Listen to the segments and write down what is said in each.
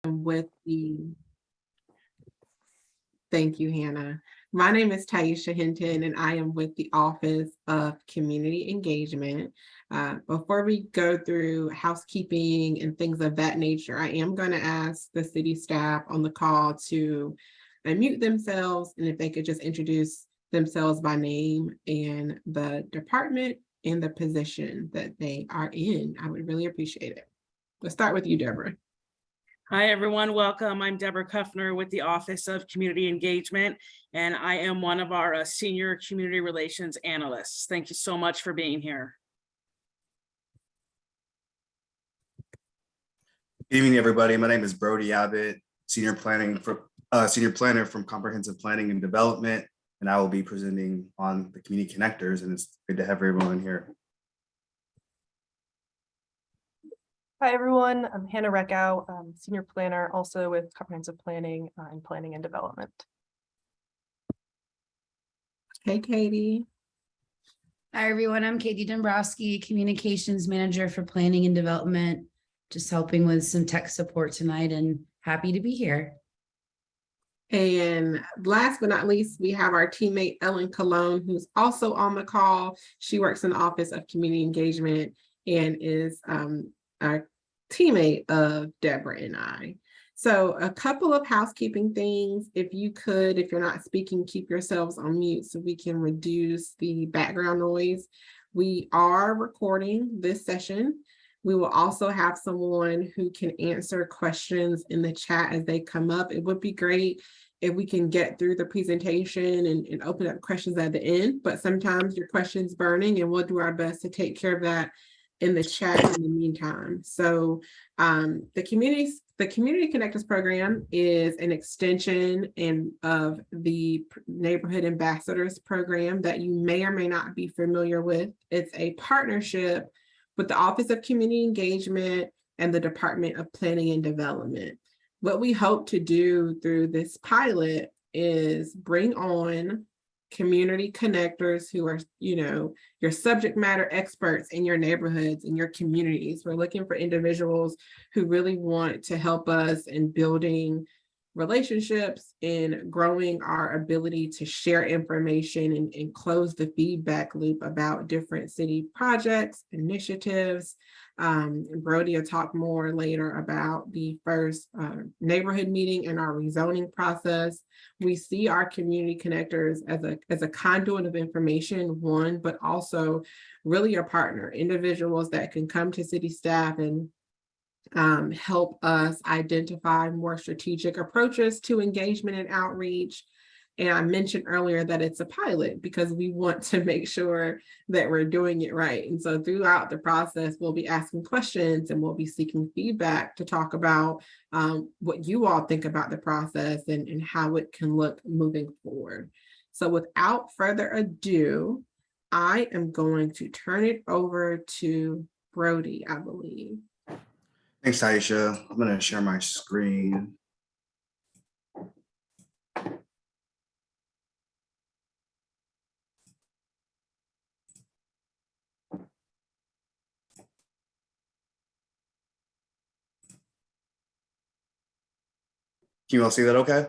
with the, thank you, Hannah. My name is Taisha Hinton, and I am with the Office of Community Engagement. Before we go through housekeeping and things of that nature, I am going to ask the city staff on the call to unmute themselves, and if they could just introduce themselves by name and the department and the position that they are in, I would really appreciate it. Let's start with you, Deborah. Hi, everyone. Welcome. I'm Deborah Kuffner with the Office of Community Engagement, and I am one of our senior community relations analysts. Thank you so much for being here. Good evening, everybody. My name is Brody Abbott, senior planner from Comprehensive Planning and Development, and I will be presenting on the community connectors, and it's good to have everyone here. Hi, everyone. I'm Hannah Reckow, senior planner, also with Comprehensive Planning and Planning and Development. Hey, Katie. Hi, everyone. I'm Katie Dombrowski, Communications Manager for Planning and Development, just helping with some tech support tonight and happy to be here. And last but not least, we have our teammate Ellen Colon, who's also on the call. She works in the Office of Community Engagement and is a teammate of Deborah and I. So a couple of housekeeping things. If you could, if you're not speaking, keep yourselves on mute so we can reduce the background noise. We are recording this session. We will also have someone who can answer questions in the chat as they come up. It would be great if we can get through the presentation and open up questions at the end, but sometimes your question's burning and we'll do our best to take care of that in the chat in the meantime. So the Community Connectors program is an extension of the Neighborhood Ambassadors program that you may or may not be familiar with. It's a partnership with the Office of Community Engagement and the Department of Planning and Development. What we hope to do through this pilot is bring on community connectors who are, your subject matter experts in your neighborhoods and your communities. We're looking for individuals who really want to help us in building relationships and growing our ability to share information and close the feedback loop about different city projects, initiatives. Brody will talk more later about the first neighborhood meeting and our rezoning process. We see our community connectors as a conduit of information, one, but also really a partner, individuals that can come to city staff and help us identify more strategic approaches to engagement and outreach. And I mentioned earlier that it's a pilot because we want to make sure that we're doing it right. And so throughout the process, we'll be asking questions and we'll be seeking feedback to talk about what you all think about the process and how it can look moving forward. So without further ado, I am going to turn it over to Brody, I believe. Thanks, Taisha. I'm going to share my screen. Can you all see that okay?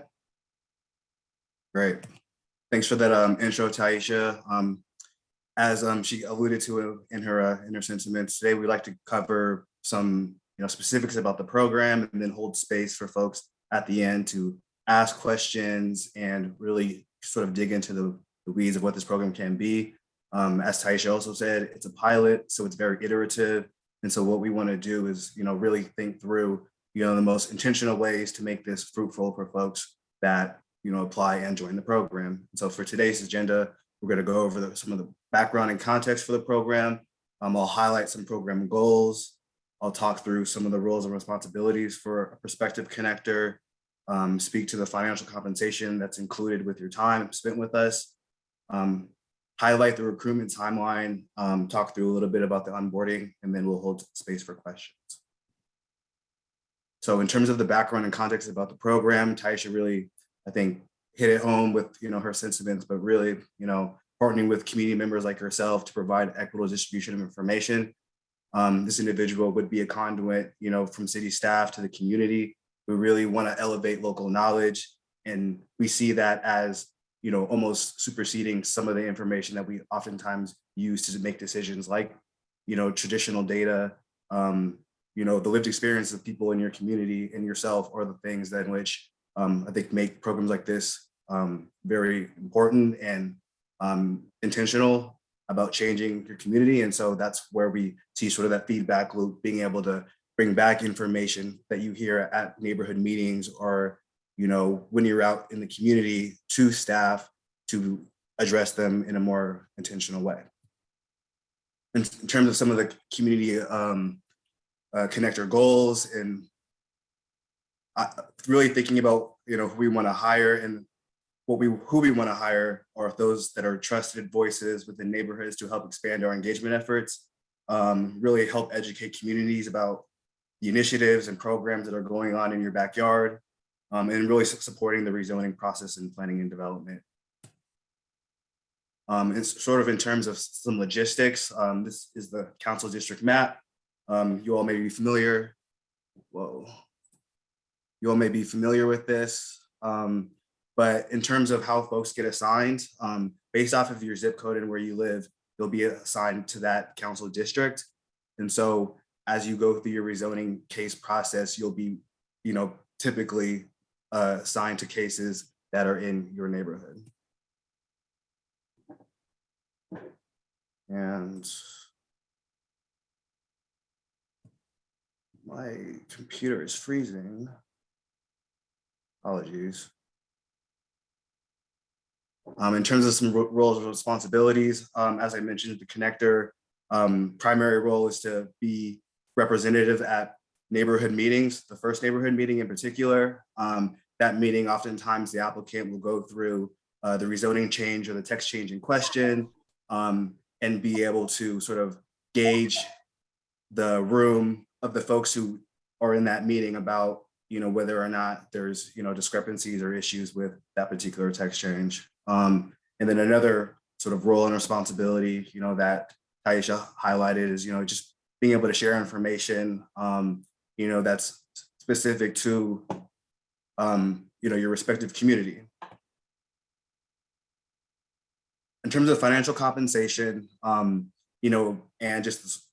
Great. Thanks for that intro, Taisha. As she alluded to in her sentiments, today we'd like to cover some specifics about the program and then hold space for folks at the end to ask questions and really sort of dig into the weeds of what this program can be. As Taisha also said, it's a pilot, so it's very iterative. And so what we want to do is, really think through, the most intentional ways to make this fruitful for folks that, apply and join the program. So for today's agenda, we're going to go over some of the background and context for the program. I'll highlight some program goals. I'll talk through some of the roles and responsibilities for a prospective connector, speak to the financial compensation that's included with your time spent with us, highlight the recruitment timeline, talk through a little bit about the onboarding, and then we'll hold space for questions. So in terms of the background and context about the program, Taisha really, I think, hit it home with her sentiments, but really, partnering with community members like herself to provide equitable distribution of information. This individual would be a conduit, from city staff to the community We really want to elevate local knowledge, and we see that as, you know, almost superseding some of the information that we oftentimes use to make decisions, like, you know, traditional data, you know, the lived experience of people in your community and yourself are the things that in which I think make programs like this very important and intentional about changing your community. And so that's where we see sort of that feedback loop, being able to bring back information that you hear at neighborhood meetings, or, you know, when you're out in the community, to staff to address them in a more intentional way. In terms of some of the community connector goals, and really thinking about, you know, who we want to hire, and who we want to hire are those that are trusted voices within neighborhoods to help expand our engagement efforts, really help educate communities about the initiatives and programs that are going on in your backyard, and really supporting the rezoning process and planning and development. It's sort of in terms of some logistics. This is the council district map. You all may be familiar. You all may be familiar with this. But in terms of how folks get assigned, based off of your zip code and where you live, you'll be assigned to that council district. And so as you go through your rezoning case process, you'll be, you know, typically assigned to cases that are in your neighborhood. And my computer is freezing. Apologies. In terms of some roles and responsibilities, as I mentioned, the connector primary role is to be representative at neighborhood meetings, the first neighborhood meeting in particular. That meeting, oftentimes the applicant will go through the rezoning change or the text change in question, and be able to sort of gauge the room of the folks who are in that meeting about, you know, whether or not there's, you know, discrepancies or issues with that particular text change. And then another sort of role and responsibility, you know, that Taisha highlighted is, you know, just being able to share information, you know, that's specific to, you know, your respective community. In terms of financial compensation, you know, and just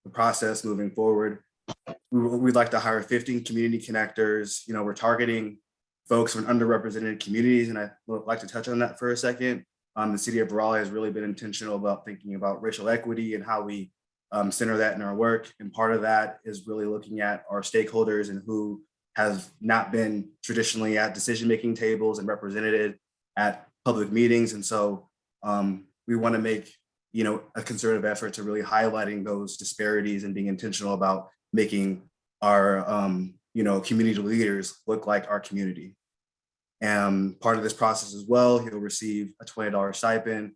the process moving forward, we'd like to hire 15 community connectors. You know, we're targeting folks from underrepresented communities, and I'd like to touch on that for a second. The city of Raleigh has really been intentional about thinking about racial equity and how we center that in our work. And part of that is really looking at our stakeholders and who have not been traditionally at decision-making tables and represented at public meetings. And so we want to make, you know, a concerted effort to really highlighting those disparities and being intentional about making our, you know, community leaders look like our community. And part of this process as well, you'll receive a $20 stipend,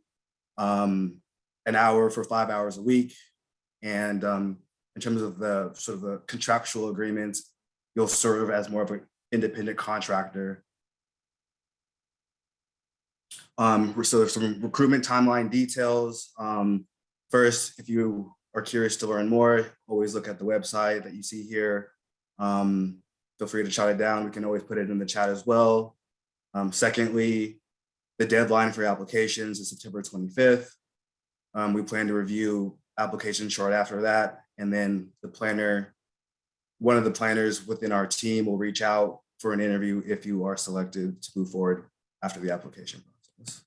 an hour for 5 hours a week. And in terms of the sort of the contractual agreements, you'll serve as more of an independent contractor. So there's some recruitment timeline details. First, if you are curious to learn more, always look at the website that you see here. Feel free to jot it down. We can always put it in the chat as well. Secondly, the deadline for applications is September 25th. We plan to review applications short after that. And then the planner, one of the planners within our team will reach out for an interview if you are selected to move forward after the application process.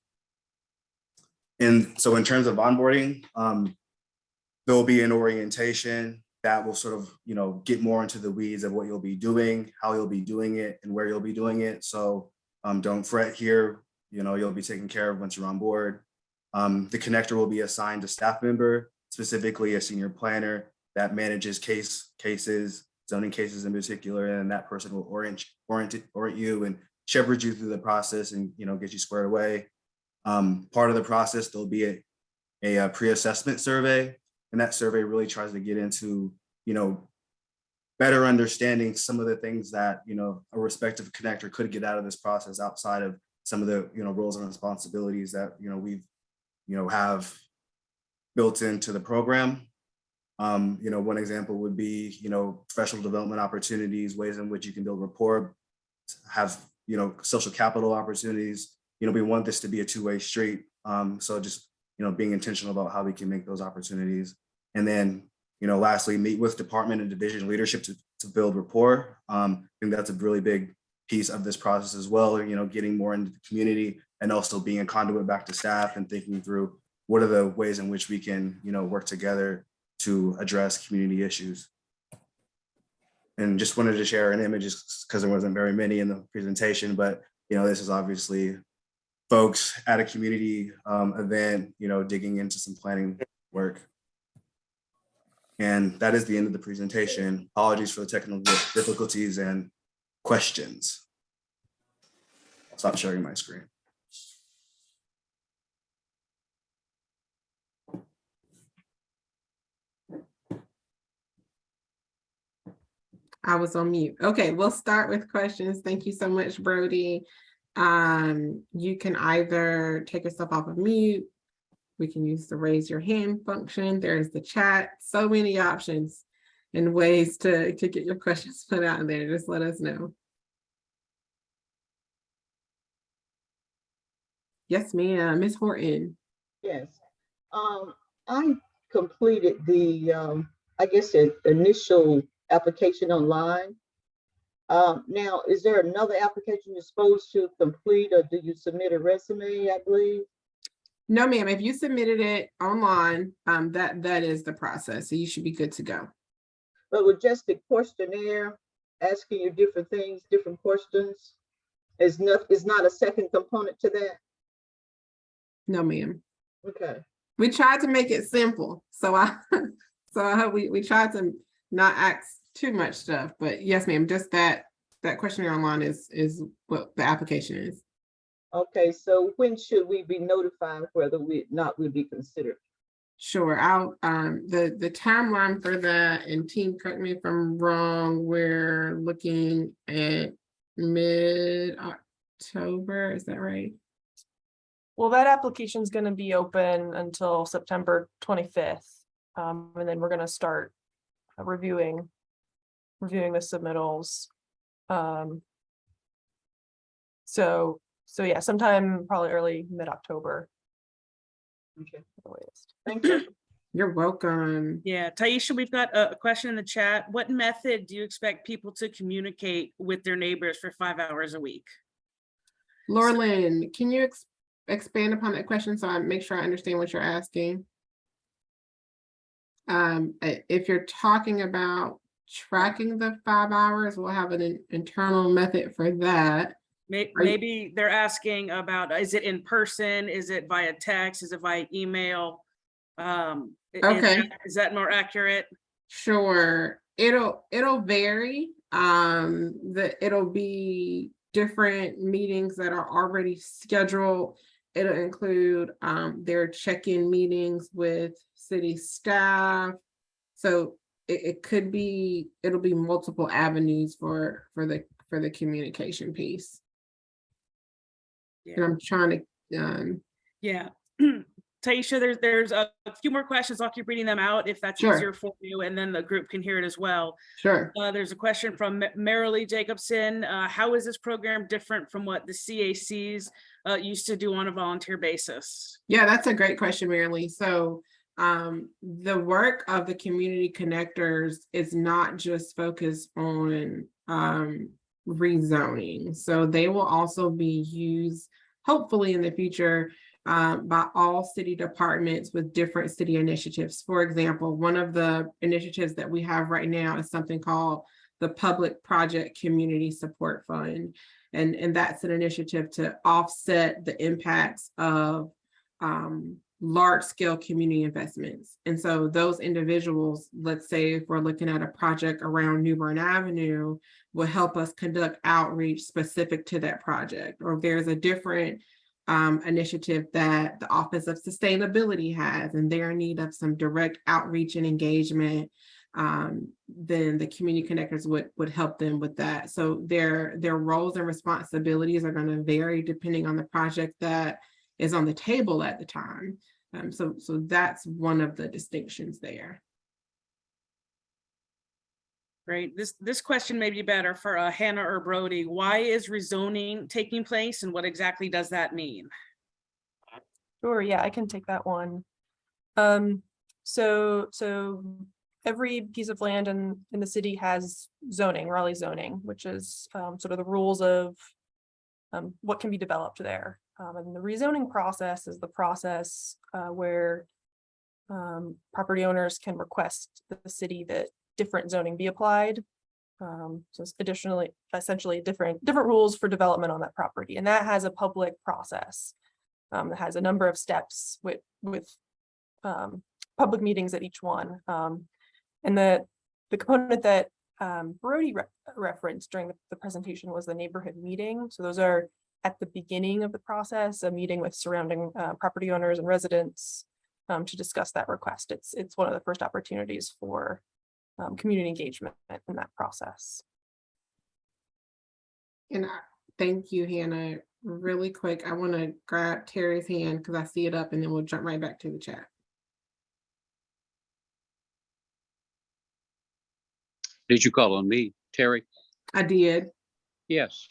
And so in terms of onboarding, there'll be an orientation that will sort of, you know, get more into the weeds of what you'll be doing, how you'll be doing it, and where you'll be doing it. So don't fret here, you know, you'll be taken care of once you're on board. The connector will be assigned a staff member, specifically a senior planner that manages cases, zoning cases in particular, and that person will orient you and shepherd you through the process and, you know, get you squared away. Part of the process, there'll be a pre-assessment survey, and that survey really tries to get into, you know, better understanding some of the things that, you know, a respective connector could get out of this process outside of some of the, you know, roles and responsibilities that, you know, we've, you know, have built into the program. One example would be, professional development opportunities, ways in which you can build rapport, have, social capital opportunities. We want this to be a two-way street. So just, being intentional about how we can make those opportunities. And then, lastly, meet with department and division leadership to build rapport. I think that's a really big piece of this process as well, getting more into the community and also being a conduit back to staff and thinking through what are the ways in which we can, work together to address community issues. And just wanted to share an image because there wasn't very many in the presentation, but, this is obviously folks at a community event, digging into some planning work. And that is the end of the presentation. Apologies for the technical difficulties and questions. I'll stop sharing my screen. I was on mute. Okay, we'll start with questions. Thank you so much, Brody. You can either take yourself off of mute. We can use the raise your hand function. There's the chat. So many options and ways to get your questions put out in there. Just let us know. Yes, ma'am. Ms. Horton. Yes. I completed the, I guess, the initial application online. Now, is there another application you're supposed to complete, or do you submit a resume, I believe? No, ma'am. If you submitted it online, that is the process. So you should be good to go. But with just the questionnaire, asking you different things, different questions, is not a second component to that? No, ma'am. Okay. We tried to make it simple. So I hope we tried to not ask too much stuff, but yes, ma'am, just that questionnaire online is what the application is. Okay, so when should we be notified whether we'll be considered? Sure. I'll the timeline for that, and team, correct me if I'm wrong, we're looking at mid-October, is that right? Well, that application is going to be open until September 25th. And then we're going to start reviewing the submittals. So yeah, sometime probably early mid-October. Okay, at the latest. thank you. You're welcome. Yeah, Taisha, we've got a question in the chat. What method do you expect people to communicate with their neighbors for 5 hours a week? Laura Lynn, can you expand upon that question so I make sure I understand what you're asking? If you're talking about tracking the 5 hours, we'll have an internal method for that. Maybe they're asking about, is it in person? Is it via text? Is it via email? Okay. Is that more accurate? Sure. It'll vary. It'll be different meetings that are already scheduled. It'll include their check-in meetings with city staff. So it'll be multiple avenues for the communication piece. Yeah. And I'm trying to Yeah. Taisha, there's a few more questions. I'll keep reading them out if that's Sure. easier for you, and then the group can hear it as well. sure. There's a question from Marilee Jacobson. How is this program different from what the CACs used to do on a volunteer basis? Yeah, that's a great question, Marilee. So the work of the community connectors is not just focused on rezoning. So they will also be used, hopefully in the future, by all city departments with different city initiatives. For example, one of the initiatives that we have right now is something called the Public Project Community Support Fund. And that's an initiative to offset the impacts of large-scale community investments. And so those individuals, let's say if we're looking at a project around New Bern Avenue, will help us conduct outreach specific to that project. Or if there's a different initiative that the Office of Sustainability has, and they're in need of some direct outreach and engagement, then the community connectors would help them with that. So their roles and responsibilities are going to vary depending on the project that is on the table at the time. So that's one of the distinctions there. Great. This question may be better for Hannah or Brody. Why is rezoning taking place and what exactly does that mean? Sure, yeah, I can take that one. So every piece of land in the city has zoning, Raleigh zoning, which is sort of the rules of what can be developed there. And the rezoning process is the process where property owners can request the city that different zoning be applied. So it's essentially different rules for development on that property, and that has a public process. That has a number of steps with public meetings at each one. And the component that Brody referenced during the presentation was the neighborhood meeting. So those are at the beginning of the process, a meeting with surrounding property owners and residents to discuss that request. It's one of the first opportunities for community engagement in that process. And thank you, Hannah. Really quick, I want to grab Terry's hand because I see it up, and then we'll jump right back to the chat. Did you call on me, Terry? I did. Yes.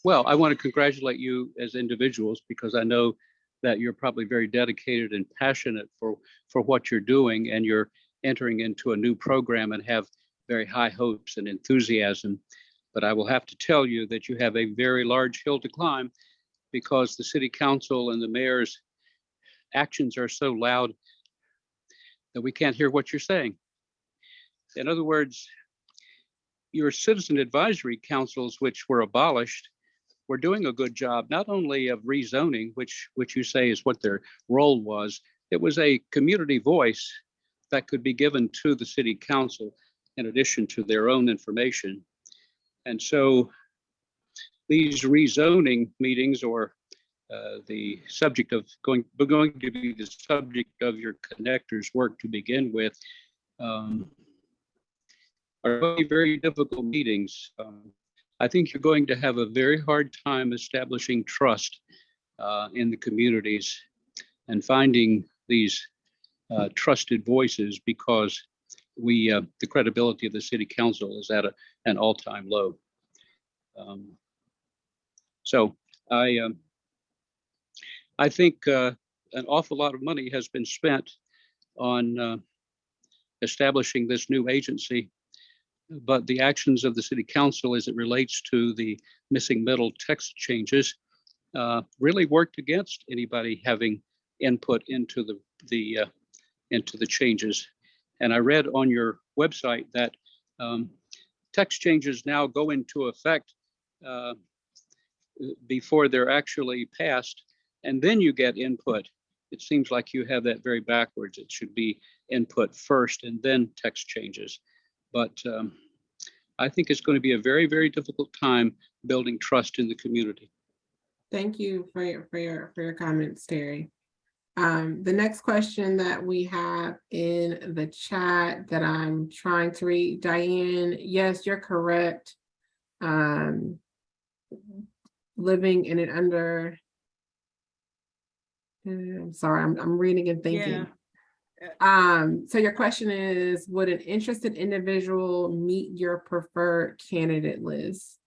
Well, I want to congratulate you as individuals because I know that you're probably very dedicated and passionate for what you're doing, and you're entering into a new program and have very high hopes and enthusiasm. But I will have to tell you that you have a very large hill to climb because the city council and the mayor's actions are so loud that we can't hear what you're saying. In other words, your citizen advisory councils, which were abolished, were doing a good job, not only of rezoning, which you say is what their role was. It was a community voice that could be given to the city council in addition to their own information. And so these rezoning meetings, or the subject of going to be the subject of your connectors work to begin with, are very, very difficult meetings. I think you're going to have a very hard time establishing trust in the communities and finding these trusted voices, because the credibility of the city council is at an all-time low. So I think an awful lot of money has been spent on establishing this new agency, but the actions of the city council as it relates to the missing middle text changes really worked against anybody having input into the changes. And I read on your website that text changes now go into effect before they're actually passed, and then you get input. It seems like you have that very backwards. It should be input first and then text changes. But I think it's going to be a very, very difficult time building trust in the community. Thank you for your comments, Terry. The next question that we have in the chat that I'm trying to read, Diane, yes, you're correct. Living in an I'm sorry, I'm reading and thinking. Yeah. So your question is, would an interested individual meet your preferred candidate list?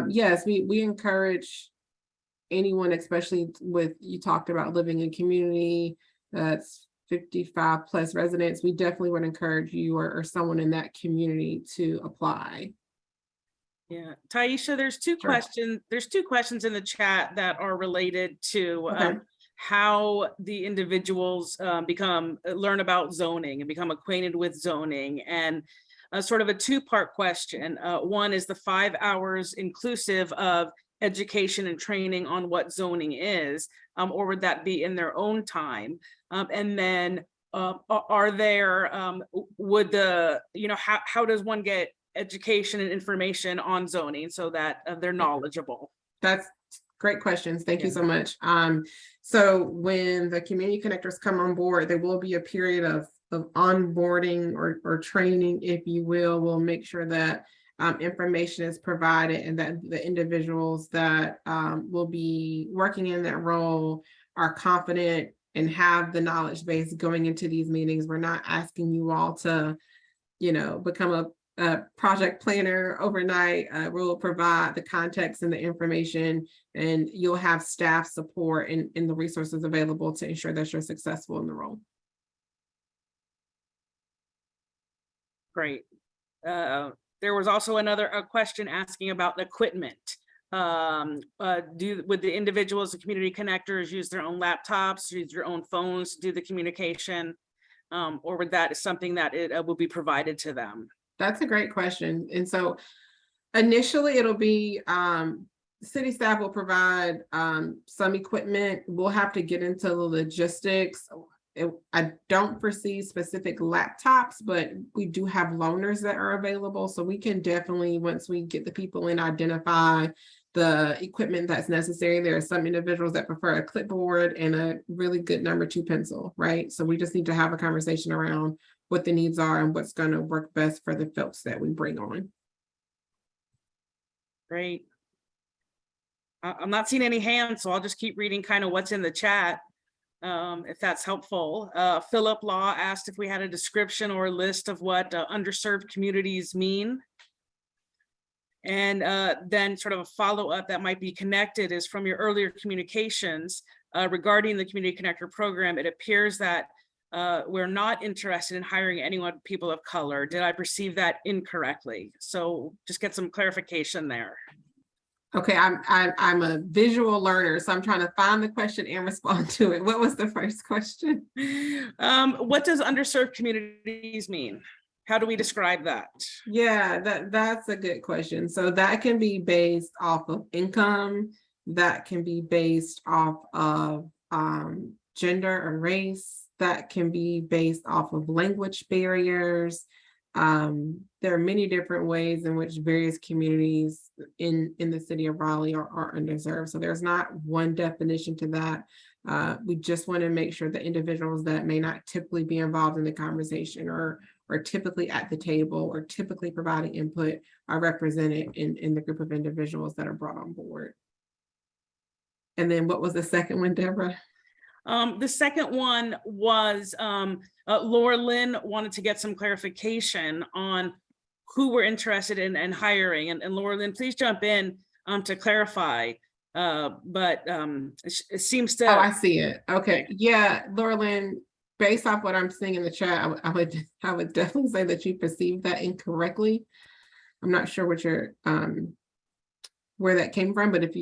Yes, we encourage anyone, especially you talked about living in community that's 55 plus residents. We definitely would encourage you or someone in that community to apply. Yeah, Taisha, there's two Sure. questions. There's two questions in the chat that are related to Okay. how the individuals learn about zoning and become acquainted with zoning, and sort of a two-part question. One is the 5 hours inclusive of education and training on what zoning is, or would that be in their own time? And then are there, how does one get education and information on zoning so that they're knowledgeable? That's great questions. Thank you Yeah. so much. So when the community connectors come on board, there will be a period of onboarding or training, if you will. We'll make sure that information is provided and that the individuals that will be working in that role are confident and have the knowledge base going into these meetings. We're not asking you all to, become project planner overnight. We'll provide the context and the information, and you'll have staff support and the resources available to ensure that you're successful in the role. Great. There was also a question asking about equipment. Would the individuals, the community connectors, use their own laptops, use their own phones to do the communication? Or would that is something that it will be provided to them? That's a great question. And so initially it'll be city staff will provide some equipment. We'll have to get into the logistics. I don't foresee specific laptops, but we do have loaners that are available. So we can definitely, once we get the people in, identify the equipment that's necessary. There are some individuals that prefer a clipboard and a really good number 2 pencil, right? So we just need to have a conversation around what the needs are and what's going to work best for the folks that we bring on. Great. I'm not seeing any hands, so I'll just keep reading kind of what's in the chat, if that's helpful. Philip Law asked if we had a description or a list of what underserved communities mean. And then sort of a follow-up that might be connected is from your earlier communications regarding the Community Connector program. It appears that we're not interested in hiring anyone, people of color. Did I perceive that incorrectly? So just get some clarification there. Okay, I'm a visual learner, so I'm trying to find the question and respond to it. What was the first question? What does underserved communities mean? How do we describe that? Yeah, that's a good question. So that can be based off of income, that can be based off of gender or race, that can be based off of language barriers. There are many different ways in which various communities in the city of Raleigh are underserved. So there's not one definition to that. We just want to make sure that individuals that may not typically be involved in the conversation or typically at the table or typically providing input are represented in the group of individuals that are brought on board. And then what was the second one, Deborah? The second one was Laura Lynn wanted to get some clarification on who we're interested in hiring. And Laura Lynn, please jump in to clarify. But it seems to. Oh, I see it. Okay. Yeah, Laura Lynn, based off what I'm seeing in the chat, I would definitely say that you perceived that incorrectly. I'm not sure what your where that came from, but if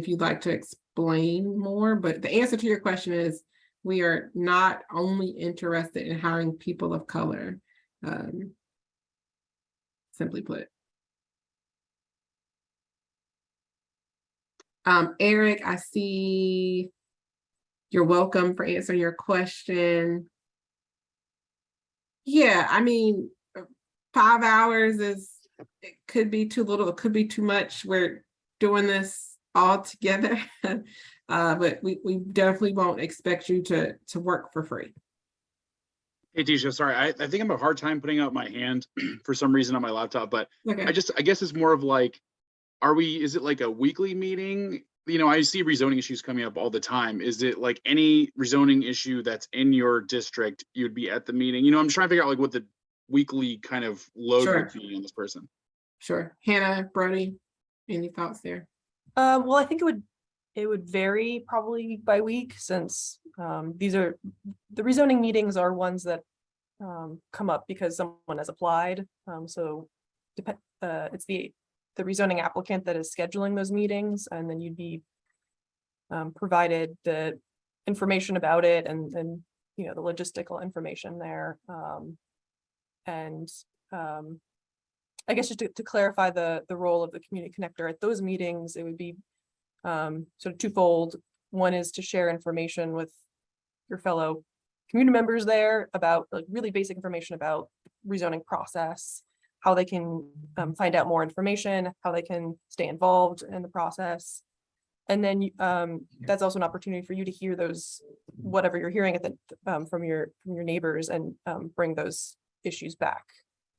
you'd like to explain more, but the answer to your question is we are not only interested in hiring people of color, simply put. Eric, I see you're welcome for answering your question. Yeah, I mean, 5 hours it could be too little, it could be too much. We're doing this all together, but we definitely won't expect you to work for free. Hey, Tisha, sorry, I think I'm having a hard time putting out my hand for some reason on my laptop, but Okay. I guess it's more of like, is it like a weekly meeting? You know, I see rezoning issues coming up all the time. Is it like any rezoning issue that's in your district, you'd be at the meeting? You know, I'm just trying to figure out like what the weekly kind of load Sure. would be on this person. Sure. Hannah, Brody, any thoughts there? Well, I think it would vary probably by week, since these are the rezoning meetings are ones that come up because someone has applied. So it's the rezoning applicant that is scheduling those meetings, and then you'd be provided the information about it and you know, the logistical information there. I guess just to clarify the role of the community connector at those meetings, it would be sort of twofold. One is to share information with your fellow community members there about like really basic information about rezoning process, how they can find out more information, how they can stay involved in the process. And then that's also an opportunity for you to hear those, whatever you're hearing at the from your neighbors, and bring those issues back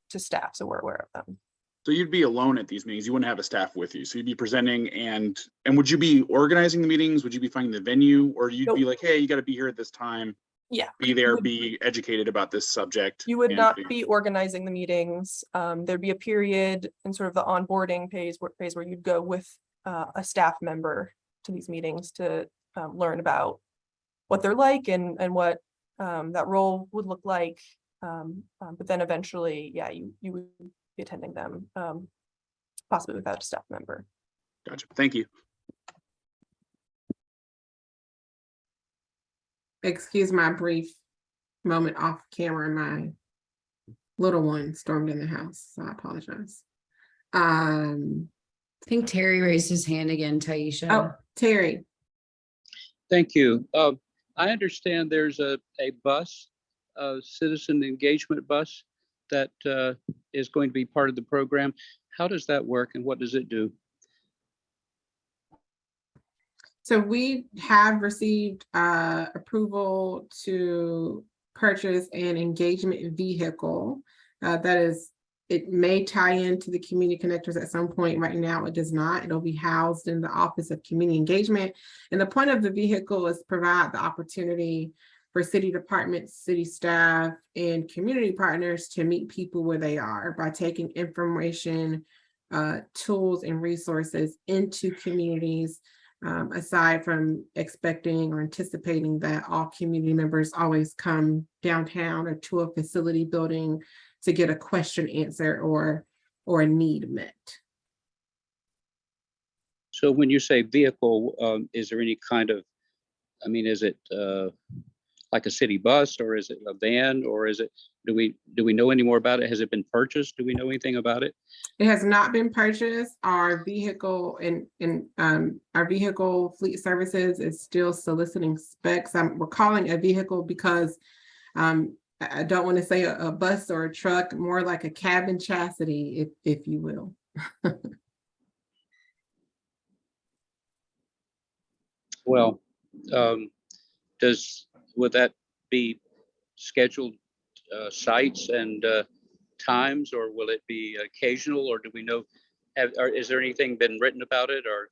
to staff so we're aware of them. So you'd be alone at these meetings. You wouldn't have a staff with you. So you'd be presenting and would you be organizing the meetings? Would you be finding the venue, or you'd Nope. be like, hey, you got to be here at this time? Yeah. be you there, would- be educated about this subject. You would and not be organizing the meetings. There'd be a period in sort of the onboarding phase where you'd go with a staff member to these meetings to learn about what they're like and what that role would look like. But then eventually, yeah, you would be attending them, possibly without a staff member. Gotcha. Thank you. Excuse my brief moment off camera. My little one stormed in the house, so I apologize. I think Terry raised his hand again, Taisha. Oh, Terry. Thank you. I understand there's a bus, a citizen engagement bus that is going to be part of the program. How does that work and what does it do? So we have received approval to purchase an engagement vehicle. It may tie into the community connectors at some point. Right now, it does not. It'll be housed in the Office of Community Engagement. And the point of the vehicle is to provide the opportunity for city departments, city staff, and community partners to meet people where they are by taking information, tools, and resources into communities. Aside from expecting or anticipating that all community members always come downtown or to a facility building to get a question answered or a need met. So when you say vehicle, is there any kind of, I mean, is it like a city bus or is it a van or is it, do we know any more about it? Has it been purchased? Do we know anything about it? It has not been purchased. Our vehicle and our vehicle fleet services is still soliciting specs. We're calling a vehicle because I don't want to say a bus or a truck, more like a cabin chassis, if you will. Well, would that be scheduled sites and times, or will it be occasional, or do we know, is there anything been written about it or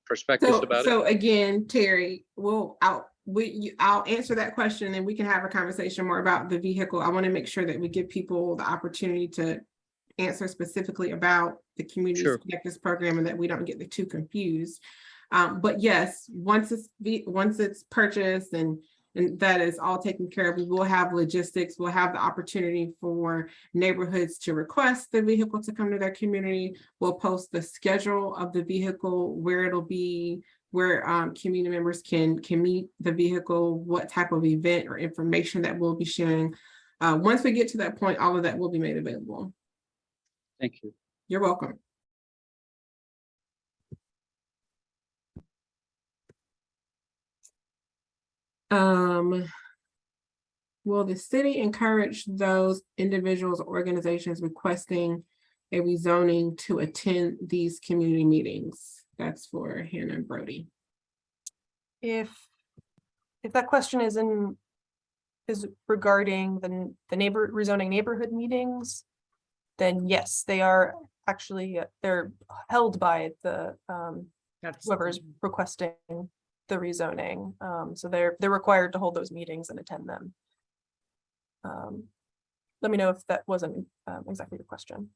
prospectus about it? So again, Terry, I'll answer that question and we can have a conversation more about the vehicle. I want to make sure that we give people the opportunity to answer specifically about the Community Sure. Connectors program and that we don't get the two confused. But yes, once it's purchased and that is all taken care of, we will have logistics. We'll have the opportunity for neighborhoods to request the vehicle to come to their community. We'll post the schedule of the vehicle, where it'll be, where community members can meet the vehicle, what type of event or information that we'll be sharing. Once we get to that point, all of that will be made available. Thank you. You're welcome. Will the city encourage those individuals or organizations requesting a rezoning to attend these community meetings? That's for Hannah and Brody. If that question is regarding the rezoning neighborhood meetings, then yes, they are actually, they're held by the whoever's requesting the rezoning. So they're required to hold those meetings and attend them. Let me know if that wasn't exactly your question.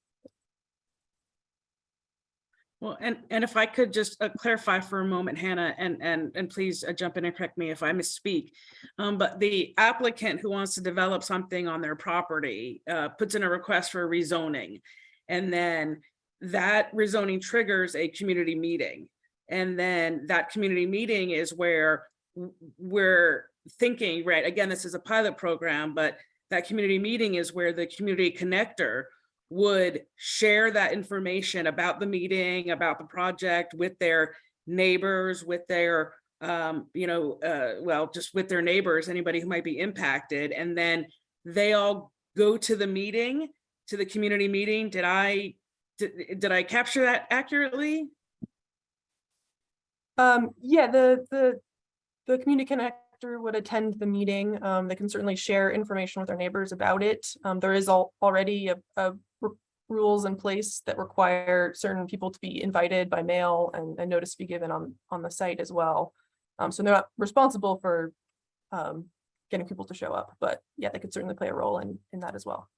Well, and if I could just clarify for a moment, Hannah, and please jump in and correct me if I misspeak. But the applicant who wants to develop something on their property puts in a request for rezoning, and then that rezoning triggers a community meeting. And then that community meeting is where we're thinking, right, again, this is a pilot program, but that community meeting is where the community connector would share that information about the meeting, about the project with their neighbors, with their, well, just with their neighbors, anybody who might be impacted. And then they all go to the meeting, to the community meeting. Did I capture that accurately? Yeah, the community connector would attend the meeting. They can certainly share information with their neighbors about it. There is already a rules in place that require certain people to be invited by mail and notice to be given on the site as well. So they're not responsible for getting people to show up, but yeah, they could certainly play a role in that as well.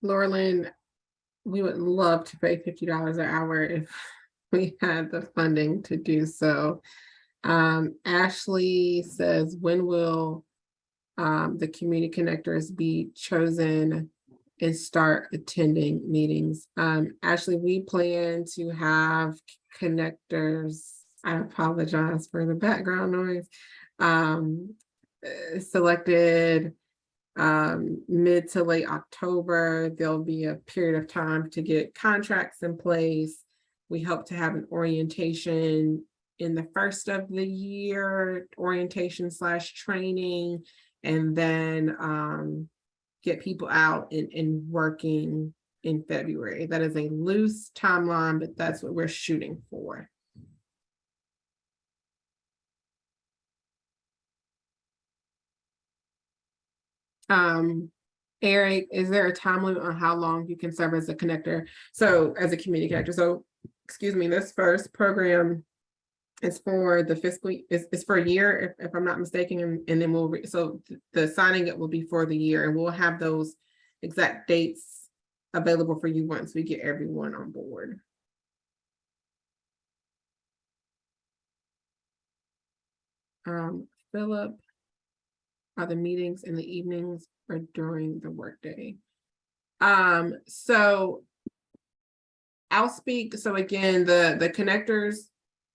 Laura Lynn, we would love to pay $50 an hour if we had the funding to do so. Ashley says, when will the community connectors be chosen and start attending meetings? Ashley, we plan to have connectors. I apologize for the background noise. Selected mid to late October. There'll be a period of time to get contracts in place. We hope to have an orientation in the first of the year, orientation / training, and then get people out and working in February. That is a loose timeline, but that's what we're shooting for. Eric, is there a time limit on how long you can serve as a connector? So as a community connector, so excuse me, this first program is for the fiscal, it's for a year, if I'm not mistaken, and then we'll, so the signing it will be for the year, and we'll have those exact dates available for you once we get everyone on board. Philip, are the meetings in the evenings or during the workday? So I'll speak. So again, the connectors,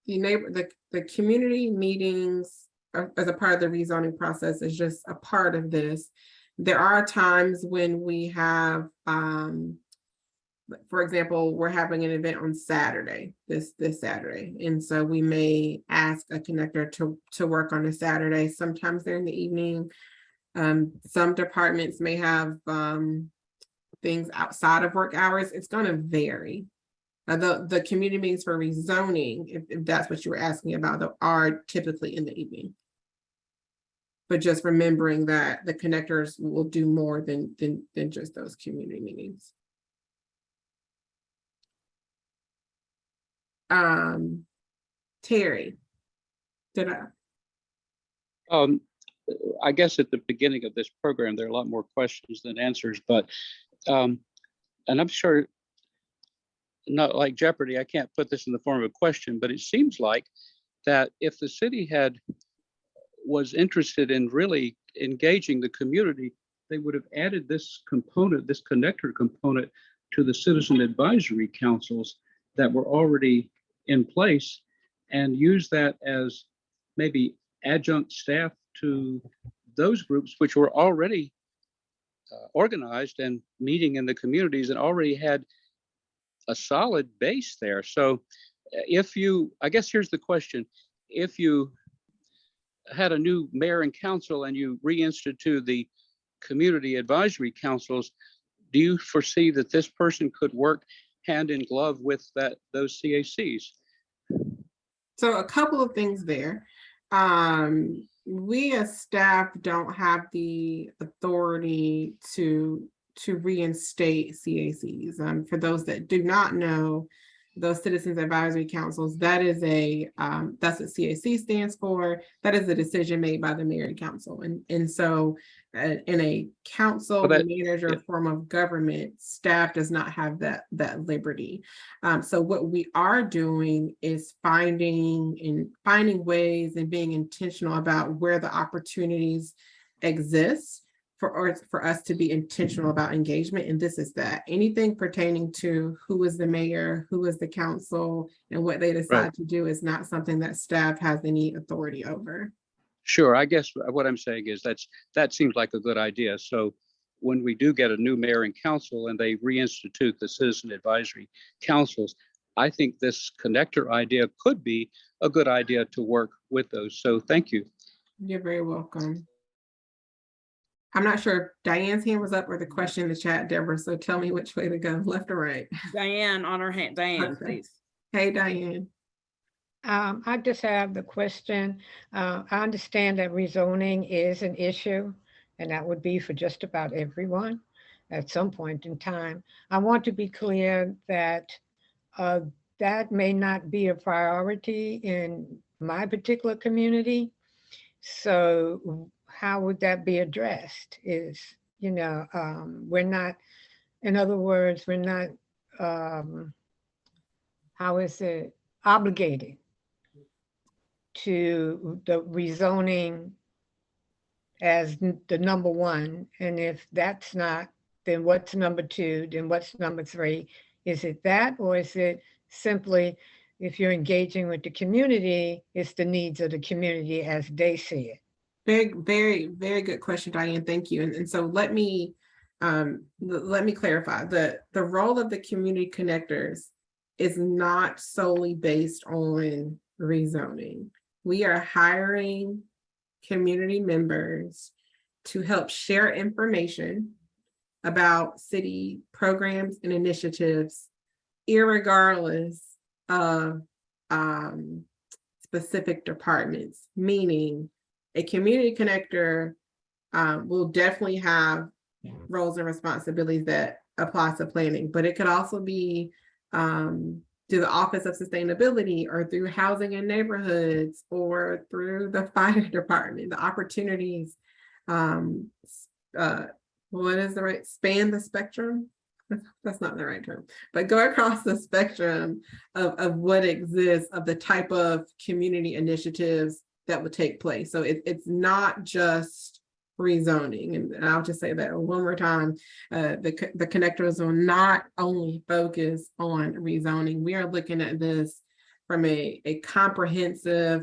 the community meetings as a part of the rezoning process is just a part of this. There are times when we have, for example, we're having an event on Saturday, this Saturday. And so we may ask a connector to work on a Saturday. Sometimes they're in the evening. Some departments may have things outside of work hours. It's going to vary. The community meetings for rezoning, if that's what you were asking about, are typically in the evening. But just remembering that the connectors will do more than just those community meetings. Terry, did I guess at the beginning of this program, there are a lot more questions than answers, but, and I'm sure, not like Jeopardy, I can't put this in the form of a question, but it seems like that if the city was interested in really engaging the community, they would have added this component, this connector component, to the citizen advisory councils that were already in place, and use that as maybe adjunct staff to those groups which were already organized and meeting in the communities and already had a solid base there. So I guess here's the question, if you had a new mayor and council and you reinstitute the community advisory councils, do you foresee that this person could work hand in glove with those CACs? So a couple of things there. We as staff don't have the authority to reinstate CACs. For those that do not know, those citizens advisory councils, that is that's what CAC stands for. That is a decision made by the mayor and council. And so in a council manager form of government, staff does not have that liberty. So what we are doing is finding ways and being intentional about where the opportunities exist for us to be intentional about engagement. And this is that. Anything pertaining to who is the mayor, who is the council, and what they decide to do is not something that staff has any authority over. Sure. I guess what I'm saying is that seems like a good idea. So when we do get a new mayor and council and they reinstitute the citizen advisory councils, I think this connector idea could be a good idea to work with those. So thank you. You're very welcome. I'm not sure if Diane's hand was up or the question in the chat, Deborah, so tell me which way to go, left or right. Diane on her hand. Diane, Okay. please. Hey, Diane. I just have the question. I understand that rezoning is an issue and that would be for just about everyone at some point in time. I want to be clear that that may not be a priority in my particular community. So how would that be addressed is, we're not, in other words, we're not, how is it, obligated to the rezoning as the number one. And if that's not, then what's number two? Then what's number three? Is it that, or is it simply, if you're engaging with the community, it's the needs of the community as they see it? Very, very, very good question, Diane. Thank you. And so let me clarify. The role of the community connectors is not solely based on rezoning. We are hiring community members to help share information about city programs and initiatives, irregardless of specific departments, meaning a community connector will definitely have roles and responsibilities that apply to planning, but it could also be through the Office of Sustainability or through Housing and Neighborhoods or through the fire department. The opportunities, what is the right, span the spectrum? That's not the right term, but go across the spectrum of what exists, of the type of community initiatives that would take place. So it's not just rezoning. And I'll just say that one more time, the connectors will not only focus on rezoning. We are looking at this from a comprehensive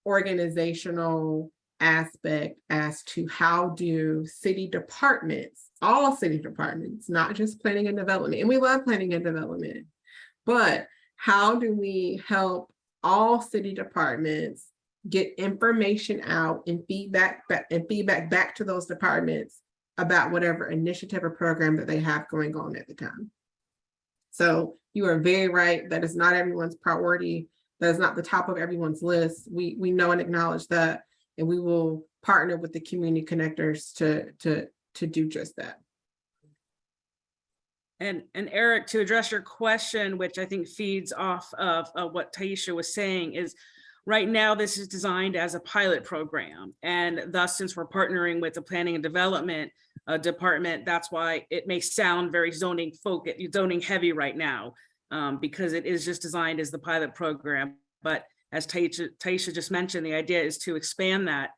organizational aspect as to how do city departments, all city departments, not just planning and development, and we love planning and development, but how do we help all city departments get information out and feedback back to those departments about whatever initiative or program that they have going on at the time. So you are very right that it's not everyone's priority. That is not the top of everyone's list. We know and acknowledge that, and we will partner with the community connectors to do just that. And Eric, to address your question, which I think feeds off of what Taisha was saying, is right now this is designed as a pilot program. And thus, since we're partnering with the planning and development department, that's why it may sound very zoning heavy right now, because it is just designed as the pilot program. But as Taisha just mentioned, the idea is to expand that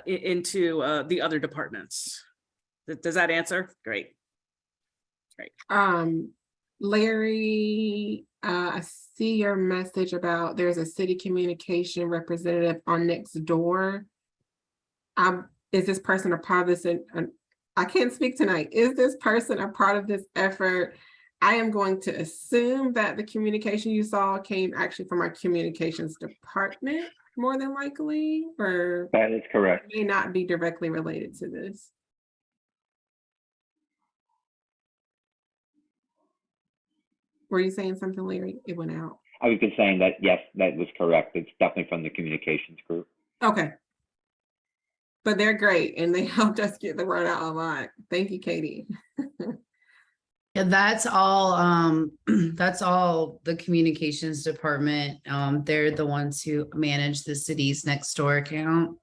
into the other departments. Does that answer? Great. Great. Larry, I see your message about there's a city communication representative on next door. Is this person a part of this? And I can't speak tonight. Is this person a part of this effort? I am going to assume that the communication you saw came actually from our communications department, more than likely, or that is correct. May not be directly related to this. Were you saying something, Larry? It went out. I was just saying that, yes, that was correct. It's definitely from the communications group. Okay. But they're great and they helped us get the word out a lot. Thank you, Katie. Yeah, that's all the communications department. They're the ones who manage the city's next door account.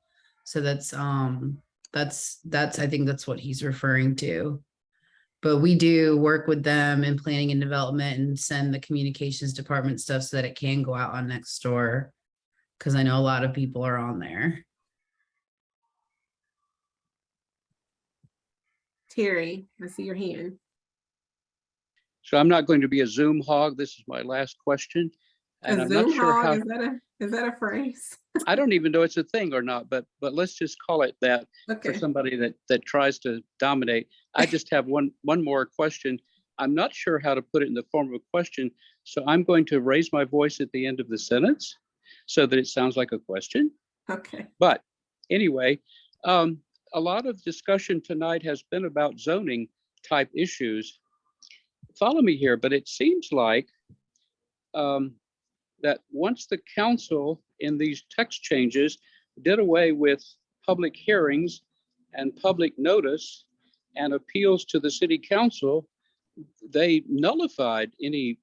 So that's I think that's what he's referring to. But we do work with them in planning and development and send the communications department stuff so that it can go out on next door. Because I know a lot of people are on there. Terry, I see your hand. So I'm not going to be a Zoom hog. This is my last question. And I'm not sure how. Is that a phrase? I don't even know it's a thing or not, but let's just call it that. Okay. For somebody that tries to dominate. I just have one more question. I'm not sure how to put it in the form of a question, so I'm going to raise my voice at the end of the sentence so that it sounds like a question. Okay. But anyway, a lot of discussion tonight has been about zoning type issues. Follow me here, but it seems like that once the council in these text changes did away with public hearings and public notice and appeals to the city council, they nullified any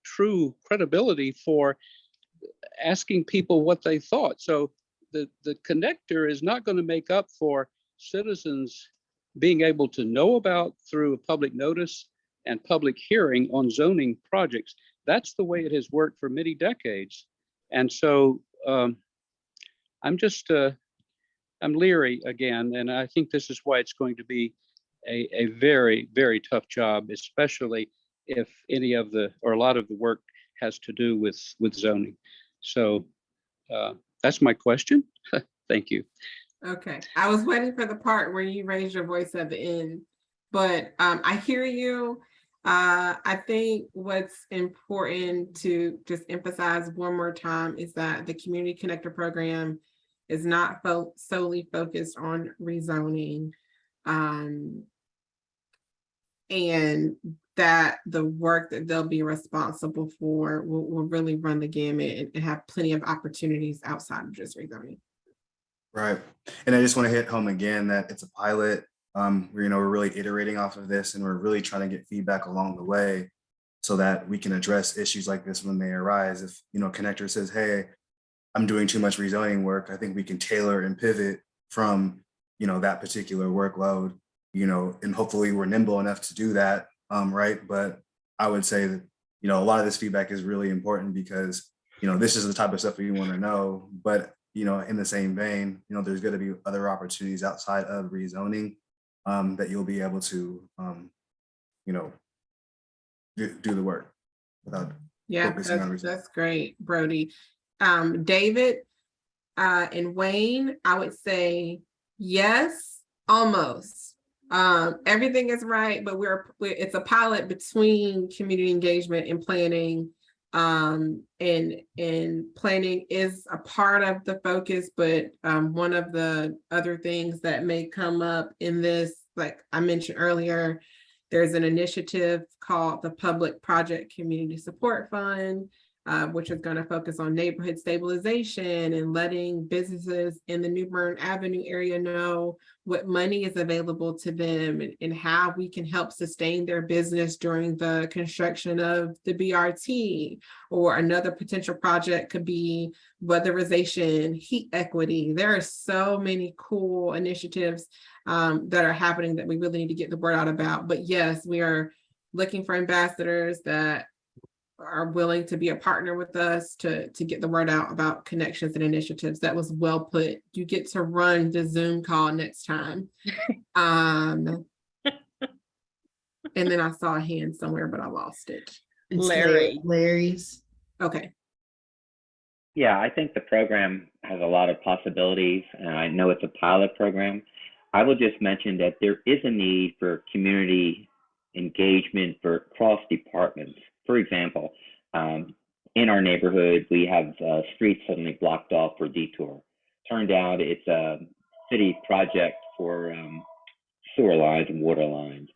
true credibility for asking people what they thought. So the connector is not going to make up for citizens being able to know about through a public notice and public hearing on zoning projects. That's the way it has worked for many decades. And so I'm just, I'm leery again, and I think this is why it's going to be a very, very tough job, especially if any of the, or a lot of the work has to do with zoning. So that's my question. Thank you. Okay, I was waiting for the part where you raised your voice at the end, but I hear you. I think what's important to just emphasize one more time is that the Community Connector program is not solely focused on rezoning. And that the work that they'll be responsible for will really run the gamut and have plenty of opportunities outside of just rezoning. Right. And I just want to hit home again that it's a pilot. We're really iterating off of this, and we're really trying to get feedback along the way so that we can address issues like this when they arise. If, Connector says, hey, I'm doing too much rezoning work, I think we can tailor and pivot from, that particular workload, and hopefully we're nimble enough to do that. Right. But I would say that, a lot of this feedback is really important because, this is the type of stuff we want to know. But, in the same vein, there's going to be other opportunities outside of rezoning that you'll be able to, do the work without. Yeah, focusing on rezoning. that's great, Brody. David and Wayne, I would say yes, almost. Everything is right, but it's a pilot between community engagement and planning. And planning is a part of the focus, but one of the other things that may come up in this, like I mentioned earlier, there's an initiative called the Public Project Community Support Fund, which is going to focus on neighborhood stabilization and letting businesses in the New Bern Avenue area know what money is available to them and how we can help sustain their business during the construction of the BRT. Or another potential project could be weatherization, heat equity. There are so many cool initiatives that are happening that we really need to get the word out about. But yes, we are looking for ambassadors that are willing to be a partner with us to get the word out about connections and initiatives. That was well put. You get to run the Zoom call next time. And then I saw a hand somewhere, but I lost it. It's Larry. Larry's. Okay. Yeah, I think the program has a lot of possibilities, and I know it's a pilot program. I will just mention that there is a need for community engagement for cross departments. For example, in our neighborhood, we have streets suddenly blocked off for detour. Turned out it's a city project for sewer lines and water lines.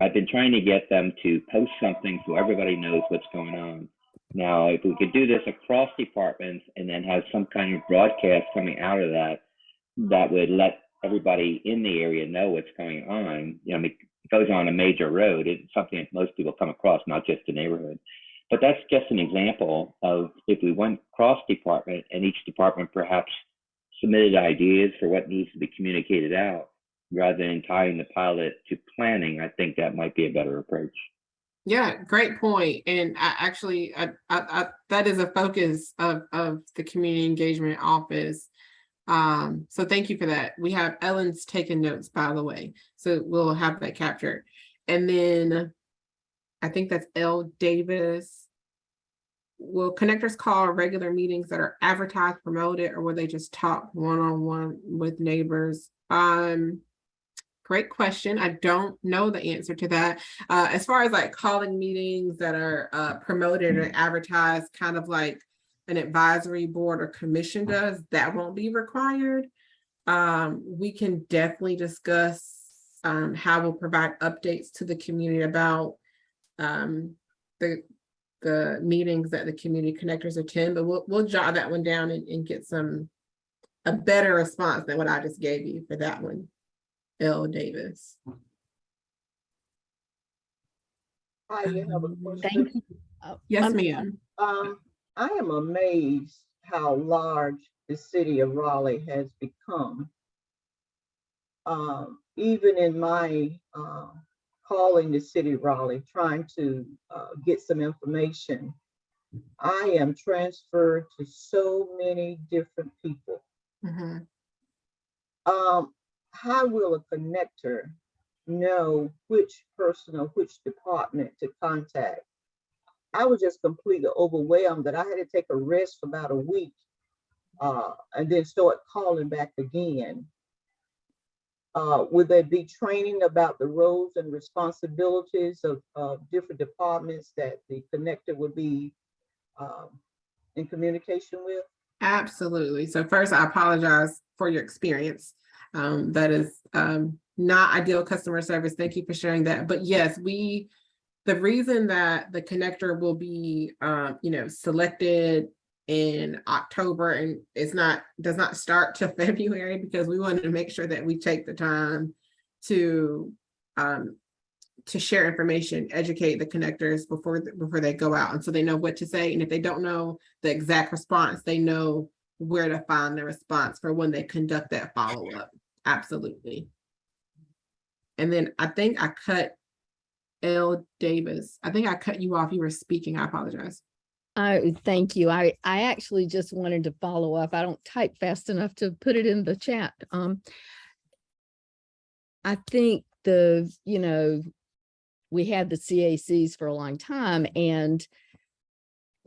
I've been trying to get them to post something so everybody knows what's going on. Now, if we could do this across departments and then have some kind of broadcast coming out of that, that would let everybody in the area know what's going on. It goes on a major road. It's something that most people come across, not just the neighborhood. But that's just an example of if we went cross department and each department perhaps submitted ideas for what needs to be communicated out, rather than tying the pilot to planning, I think that might be a better approach. Yeah, great point. And I that is a focus of the community engagement office. So thank you for that. We have Ellen's taking notes, by the way, so we'll have that captured. And then I think that's L. Davis. Will connectors call regular meetings that are advertised, promoted, or will they just talk one-on-one with neighbors? Great question. I don't know the answer to that. As far as like calling meetings that are promoted or advertised, kind of like an advisory board or commission does, that won't be required. We can definitely discuss how we'll provide updates to the community about the meetings that the community connectors attend, but we'll jot that one down and get a better response than what I just gave you for that one. L. Davis. I have a Thank question. Yes, ma'am. I am amazed how large the city of Raleigh has become. Even in my calling the city of Raleigh, trying to get some information, I am transferred to so many different people. Mhm. How will a connector know which person or which department to contact? I was just completely overwhelmed that I had to take a rest for about a week and then start calling back again. Would there be training about the roles and responsibilities of different departments that the connector would be in communication with? Absolutely. So first, I apologize for your experience. That is not ideal customer service. Thank you for sharing that. But yes, the reason that the connector will be, selected in October and does not start till February, because we wanted to make sure that we take the time to share information, educate the connectors before they go out, and so they know what to say. And if they don't know the exact response, they know where to find the response for when they conduct that follow-up. Absolutely. And then I think I cut L. Davis. I think I cut you off. You were speaking. I apologize. Thank you. I actually just wanted to follow up. I don't type fast enough to put it in the chat. I think we had the CACs for a long time, and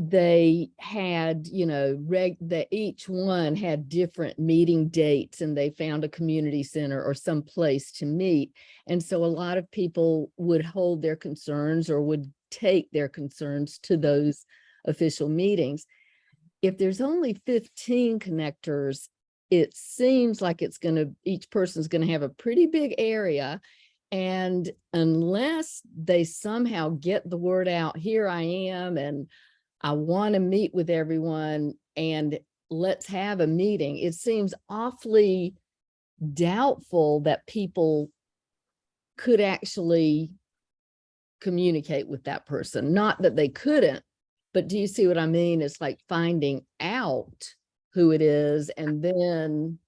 they had, that each one had different meeting dates, and they found a community center or some place to meet. And so a lot of people would hold their concerns or would take their concerns to those official meetings. If there's only 15 connectors, it seems like each person's going to have a pretty big area. And unless they somehow get the word out, here I am, and I want to meet with everyone, and let's have a meeting, it seems awfully doubtful that people could actually communicate with that person. Not that they couldn't, but do you see what I mean? It's like finding out who it is and then,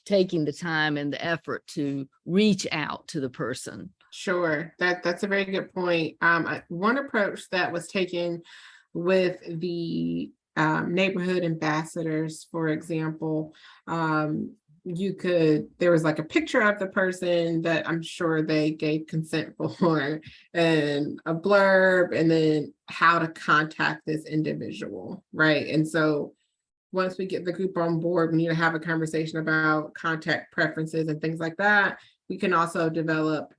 taking the time and the effort to reach out to the person. Sure, that's a very good point. One approach that was taken with the neighborhood ambassadors, for example, there was like a picture of the person that I'm sure they gave consent for, and a blurb, and then how to contact this individual, right? And so once we get the group on board, we need to have a conversation about contact preferences and things like that. We can also develop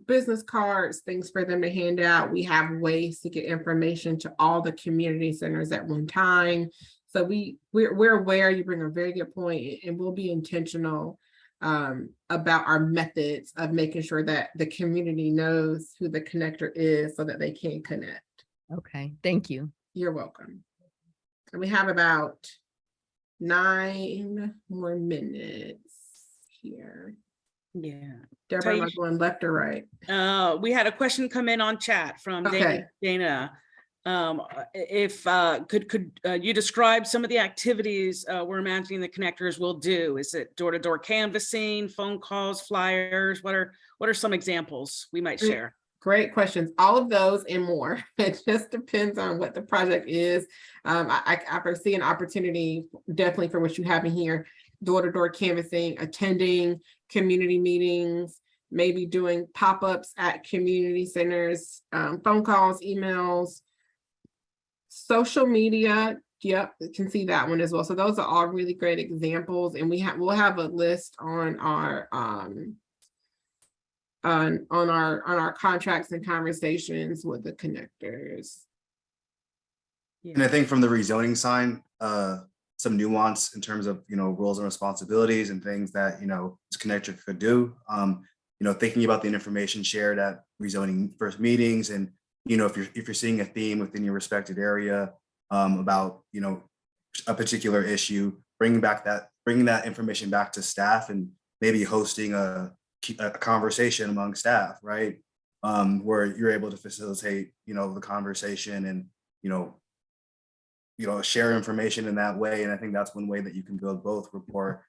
business cards, things for them to hand out. We have ways to get information to all the community centers at one time. So we're aware. You bring a very good point, and we'll be intentional about our methods of making sure that the community knows who the connector is so that they can connect. Okay, thank you. You're welcome. And we have about 9 more minutes here. Yeah. Deborah, am I Taisha? going left or right? We had a question come in on chat from Okay. Dana. If could you describe some of the activities we're imagining the connectors will do? Is it door-to-door canvassing, phone calls, flyers? What are some examples we might share? Great questions. All of those and more. It just depends on what the project is. I foresee an opportunity definitely for what you have in here: door-to-door canvassing, attending community meetings, maybe doing pop-ups at community centers, phone calls, emails, social media. Yep, you can see that one as well. So those are all really great examples, and we'll have a list on our on our contracts and conversations with the connectors. And I think from the rezoning sign, some nuance in terms of, roles and responsibilities and things that, this connector could do. Thinking about the information shared at rezoning first meetings, and, if you're seeing a theme within your respected area about, a particular issue, bringing that information back to staff and maybe hosting a conversation among staff, right? Where you're able to facilitate, the conversation and, share information in that way. And I think that's one way that you can build both rapport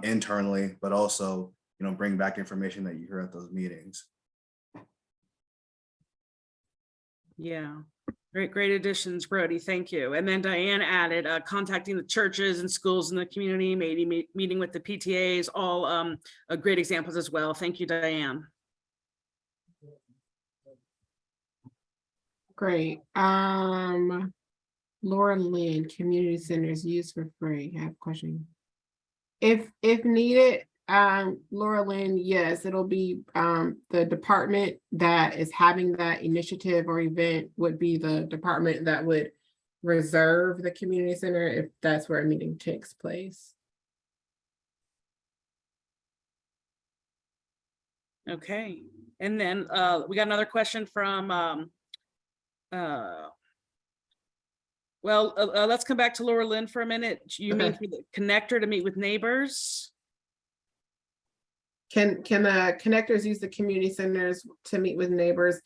internally, but also, bring back information that you hear at those meetings. Yeah, great additions, Brody. Thank you. And then Diane added contacting the churches and schools in the community, maybe meeting with the PTAs, all great examples as well. Thank you, Diane. Great. Laura Lynn, community centers used for free. I have a question. If needed, Laura Lynn, yes, it'll be the department that is having that initiative or event would be the department that would reserve the community center if that's where a meeting takes place. Okay, and then we got another question from let's come back to Laura Lynn for a minute. You mean for the connector to meet with neighbors? Can the connectors use the community centers to meet with neighbors?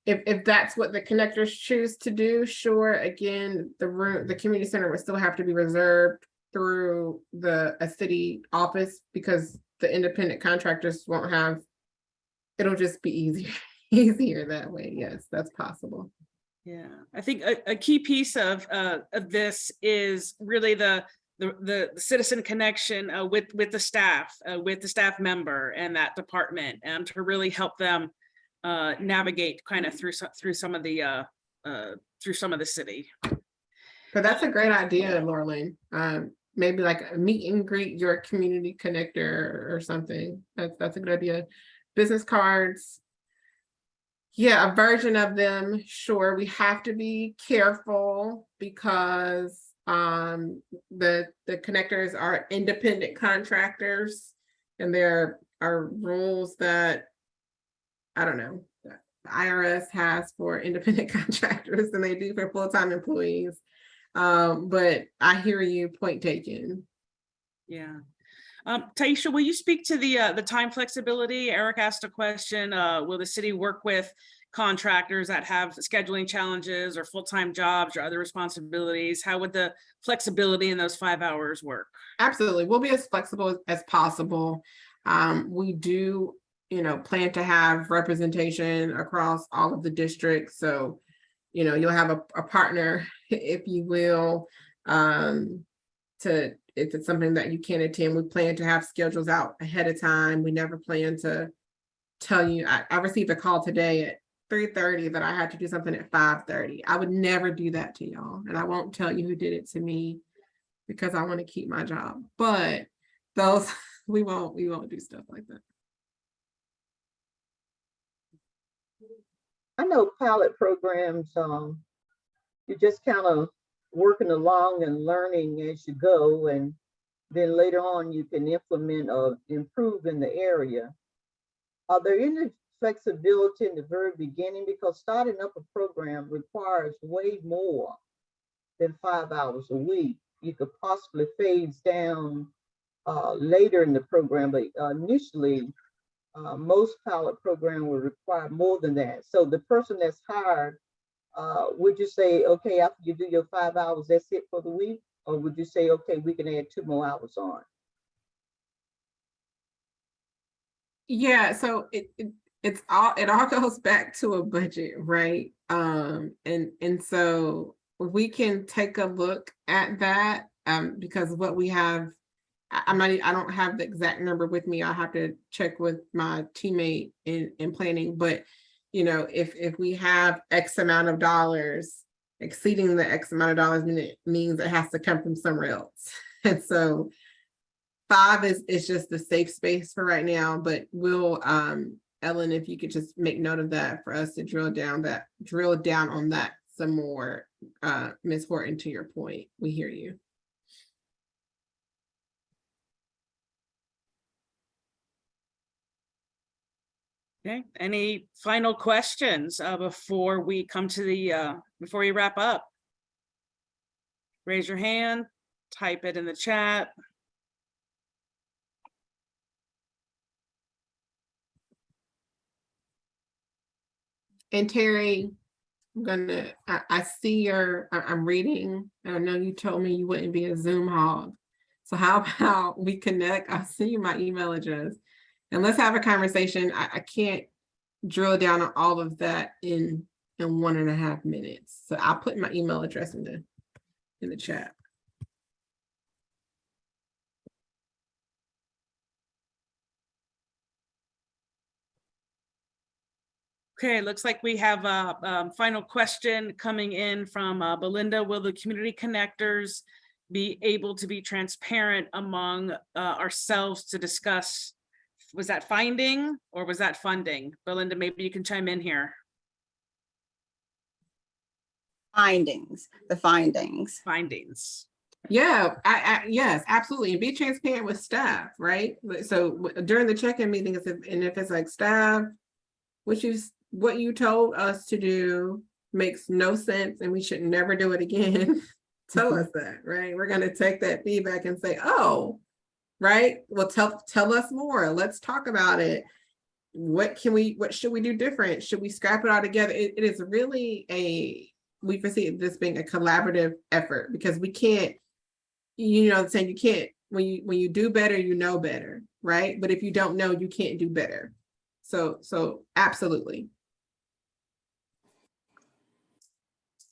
If that's what the connectors choose to do, sure. Again, the community center would still have to be reserved through a city office because the independent contractors won't have. It'll just be easier that way. Yes, that's possible. Yeah, I think a key piece of this is really the citizen connection with the staff member and that department, and to really help them navigate kind of through some of the city. But that's a great idea, Laurelyn. Maybe like a meet and greet your community connector or something. That's a good idea. Business cards. Yeah, a version of them. Sure, we have to be careful because the connectors are independent contractors, and there are rules that I don't know the IRS has for independent contractors than they do for full-time employees. But I hear you, point taken. Yeah. Taisha, will you speak to the time flexibility? Eric asked a question. Will the city work with contractors that have scheduling challenges or full-time jobs or other responsibilities? How would the flexibility in those 5 hours work? Absolutely. We'll be as flexible as possible. We do, plan to have representation across all of the districts. So, you'll have a partner, if you will, if it's something that you can't attend. We plan to have schedules out ahead of time. We never plan to tell you. I received a call today at 3:30 that I had to do something at 5:30. I would never do that to y'all. And I won't tell you who did it to me because I want to keep my job. But those, we won't do stuff like that. I know pilot programs, you're just kind of working along and learning as you go, and then later on you can implement or improve in the area. Are there any flexibility in the very beginning? Because starting up a program requires way more than 5 hours a week. You could possibly phase down later in the program, but initially, most pilot programs will require more than that. So the person that's hired, would you say, okay, after you do your 5 hours, that's it for the week? Or would you say, okay, we can add 2 more hours on? Yeah, so it all goes back to a budget, right? And so we can take a look at that because what we have, I don't have the exact number with me. I'll have to check with my teammate in planning, but if we have X amount of dollars, exceeding the X amount of dollars means it has to come from somewhere else. And so 5 is just the safe space for right now, but we'll, Ellen, if you could just make note of that for us to drill down on that some more. Ms. Horton, to your point, we hear you. Okay, any final questions before we come to before we wrap up? Raise your hand, type it in the chat. And Terry, I see I'm reading, and I know you told me you wouldn't be a Zoom hog. So how about we connect? I'll send you my email address and let's have a conversation. I can't drill down on all of that in 1.5 minutes. So I'll put my email address in the chat. Okay, looks like we have a final question coming in from Belinda. Will the community connectors be able to be transparent among ourselves to discuss, was that finding or was that funding? Belinda, maybe you can chime in here. The findings. Findings. Yeah, yes, absolutely. And be transparent with staff, right? So during the check-in meetings, if it's like staff, what you told us to do makes no sense and we should never do it again. Tell us that, right? We're going to take that feedback and say, oh, right. Well, tell us more. Let's talk about it. What should we do different? Should we scrap it all together? It is really we foresee this being a collaborative effort because we can't, saying you can't, when you do better, you know better, right? But if you don't know, you can't do better. So absolutely.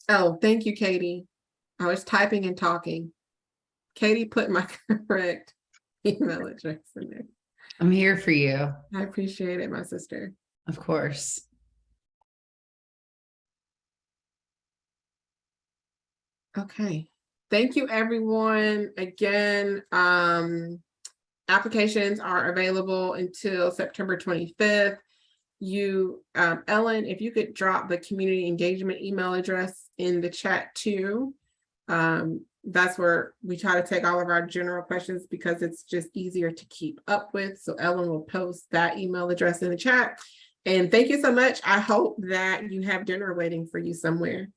Oh, thank you, Katie. I was typing and talking. Katie put my correct email address in there. I'm here for you. I appreciate it, my sister. Of course. Okay. Thank you, everyone. Again, applications are available until September 25th. Ellen, if you could drop the community engagement email address in the chat too. That's where we try to take all of our general questions because it's just easier to keep up with. So Ellen will post that email address in the chat. And thank you so much. I hope that you have dinner waiting for you somewhere.